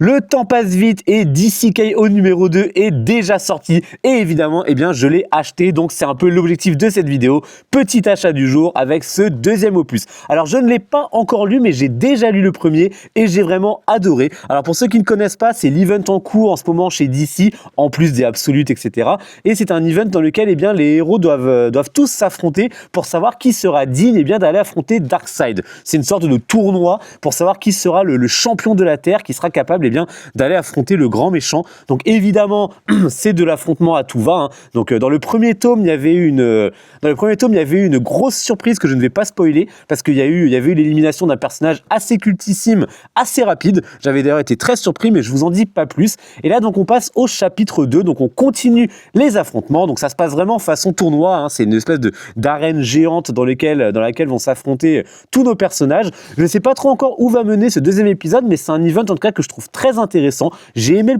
Le temps passe vite et DCKO numéro 2 est déjà sorti et évidemment, je l'ai acheté, donc c'est un peu l'objectif de cette vidéo. Petit achat du jour avec ce deuxième opus. Alors je ne l'ai pas encore lu, mais j'ai déjà lu le premier et j'ai vraiment adoré. Alors pour ceux qui ne connaissent pas, c'est l'event en cours en ce moment chez DC, en plus des Absolutes, etc. Et c'est un event dans lequel les héros doivent tous s'affronter pour savoir qui sera digne d'aller affronter Darkseid. C'est une sorte de tournoi pour savoir qui sera le champion de la Terre, qui sera capable d'aller affronter le grand méchant. Donc évidemment, c'est de l'affrontement à tout va. Hein. Donc dans le premier tome, il y avait une grosse surprise que je ne vais pas spoiler parce qu'il y avait eu l'élimination d'un personnage assez cultissime, assez rapide. J'avais d'ailleurs été très surpris, mais je vous en dis pas plus. Et là, donc on passe au chapitre 2. Donc on continue les affrontements. Donc ça se passe vraiment façon tournoi. Hein. C'est une espèce d'arène géante dans laquelle vont s'affronter tous nos personnages. Je ne sais pas trop encore où va mener ce deuxième épisode, mais c'est un event en tout cas que je trouve très intéressant. J'ai aimé le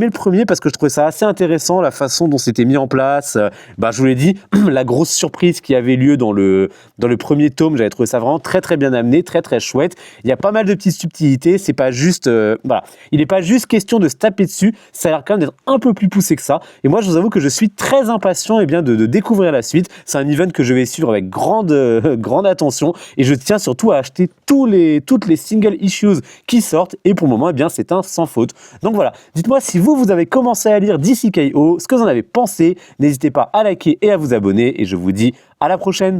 premier parce que je trouvais ça assez intéressant, la façon dont c'était mis en place. Je vous l'ai dit, la grosse surprise qui avait lieu dans le premier tome, j'avais trouvé ça vraiment très très bien amené, très très chouette. Il y a pas mal de petites subtilités, c'est pas juste, il n'est pas juste question de se taper dessus, ça a l'air quand même d'être un peu plus poussé que ça. Et moi, je vous avoue que je suis très impatient de découvrir la suite. C'est un event que je vais suivre avec grande attention et je tiens surtout à acheter toutes les single issues qui sortent et pour le moment, c'est un sans faute. Donc voilà, dites-moi si vous avez commencé à lire DCKO, ce que vous en avez pensé. N'hésitez pas à liker et à vous abonner et je vous dis à la prochaine.